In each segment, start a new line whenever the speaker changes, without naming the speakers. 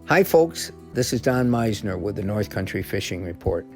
Hi, folks. This is Don Meisner with the North Country Fishing Report.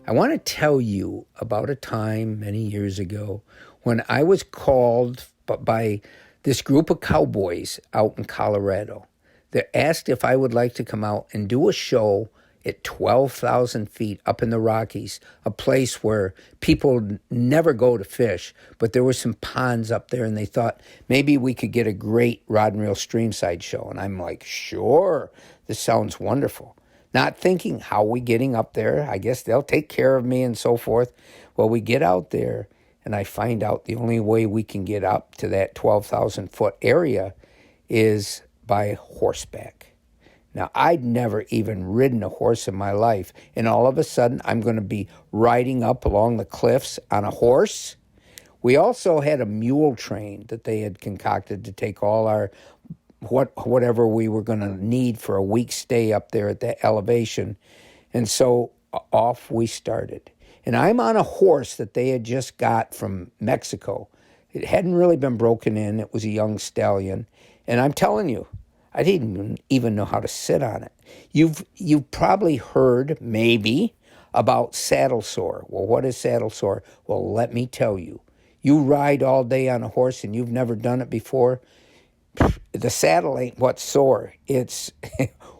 I want to tell you about a time many years ago when I was called by this group of cowboys out in Colorado. They asked if I would like to come out and do a show at 12,000 feet up in the Rockies, a place where people never go to fish, but there were some ponds up there, and they thought maybe we could get a great rod and reel streamside show. And I'm like, sure, this sounds wonderful. Not thinking, how are we getting up there? I guess they'll take care of me and so forth. Well, we get out there, and I find out the only way we can get up to that 12,000 foot area is by horseback. Now, I'd never even ridden a horse in my life, and all of a sudden, I'm going to be riding up along the cliffs on a horse. We also had a mule train that they had concocted to take all our whatever we were going to need for a week's stay up there at that elevation. And so off we started. And I'm on a horse that they had just got from Mexico. It hadn't really been broken in. It was a young stallion. And I'm telling you, I didn't even know how to sit on it. You've probably heard, maybe, about saddle sore. Well, what is saddle sore? Well, let me tell you. You ride all day on a horse and you've never done it before, the saddle ain't what's sore. It's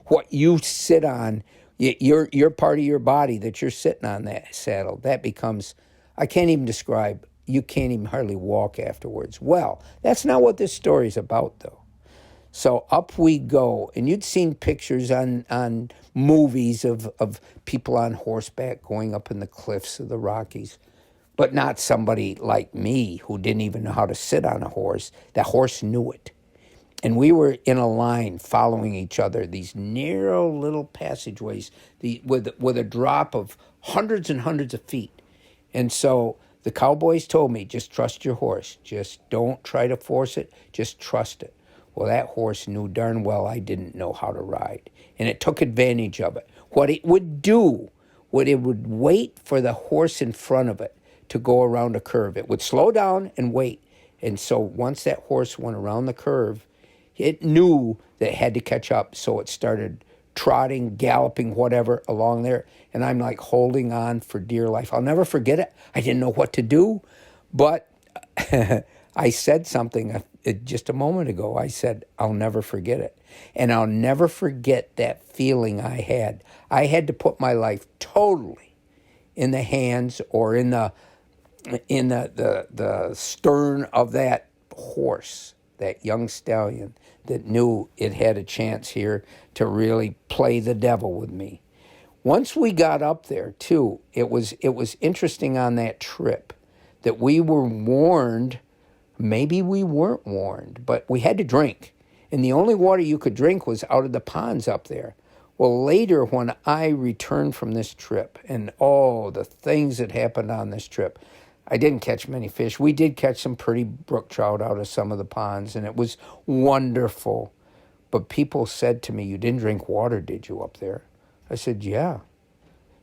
what you sit on, your part of your body that you're sitting on that saddle. That becomes, I can't even describe, you can't even hardly walk afterwards. Well, that's not what this story's about, though. So up we go, and you'd seen pictures on movies of people on horseback going up in the cliffs of the Rockies, but not somebody like me who didn't even know how to sit on a horse. The horse knew it. And we were in a line following each other, these narrow little passageways with a drop of hundreds and hundreds of feet. And so the cowboys told me, just trust your horse. Just don't try to force it. Just trust it. Well, that horse knew darn well I didn't know how to ride, and it took advantage of it. What it would do, it would wait for the horse in front of it to go around a curve. It would slow down and wait. And so once that horse went around the curve, it knew that it had to catch up, so it started trotting, galloping, whatever, along there. And I'm like holding on for dear life. I'll never forget it. I didn't know what to do, but I said something just a moment ago. I said, I'll never forget it. And I'll never forget that feeling I had. I had to put my life totally in the hands or in the stern of that horse, that young stallion that knew it had a chance here to really play the devil with me. Once we got up there, too, it was interesting on that trip that we were warned. Maybe we weren't warned, but we had to drink. And the only water you could drink was out of the ponds up there. Well, later when I returned from this trip, and the things that happened on this trip, I didn't catch many fish. We did catch some pretty brook trout out of some of the ponds, and it was wonderful. But people said to me, you didn't drink water, did you, up there? I said, yeah.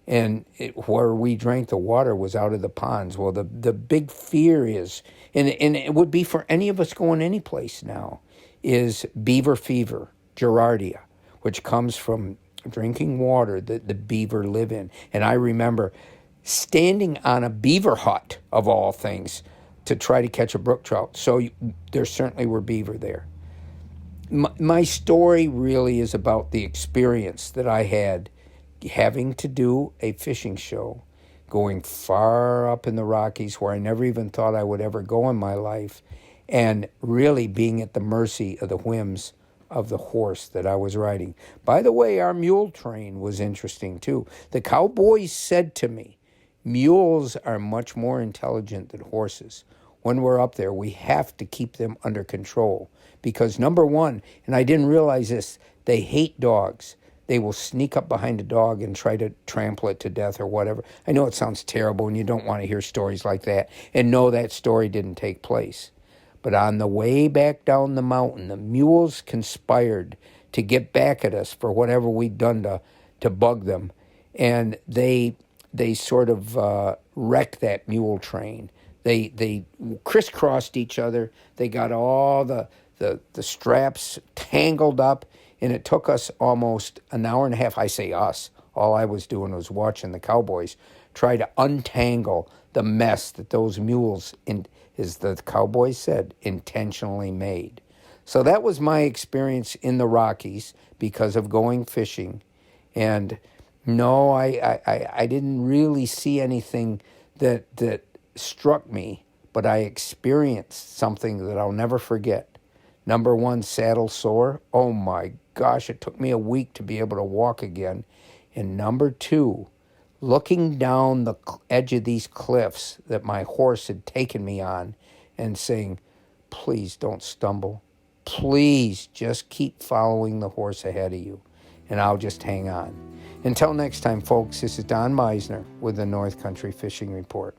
And where we drank the water was out of the ponds. Well, the big fear is, and it would be for any of us going any place now, is beaver fever, Giardia, which comes from drinking water that the beaver live in. And I remember standing on a beaver hut, of all things, to try to catch a brook trout. So there certainly were beaver there. My story really is about the experience that I had having to do a fishing show, going far up in the Rockies where I never even thought I would ever go in my life, and really being at the mercy of the whims of the horse that I was riding. By the way, our mule train was interesting too. The cowboys said to me, mules are much more intelligent than horses. When we're up there, we have to keep them under control because, number one, and I didn't realize this, they hate dogs. They will sneak up behind a dog and try to trample it to death or whatever. I know it sounds terrible and you don't want to hear stories like that. And no, that story didn't take place. But on the way back down the mountain, the mules conspired to get back at us for whatever we'd done to bug them. And they sort of wrecked that mule train. They crisscrossed each other. They got all the straps tangled up, And it took us almost an hour and a half. I say us. All I was doing was watching the cowboys try to untangle the mess that those mules, as the cowboys said, intentionally made. So that was my experience in the Rockies because of going fishing. And no, I didn't really see anything that struck me, but I experienced something that I'll never forget. Number one, saddle sore. Oh my gosh, it took me a week to be able to walk again. And number two, looking down the edge of these cliffs that my horse had taken me on and saying, please don't stumble. Please just keep following the horse ahead of you, and I'll just hang on. Until next time, folks, this is Don Meisner with the North Country Fishing Report.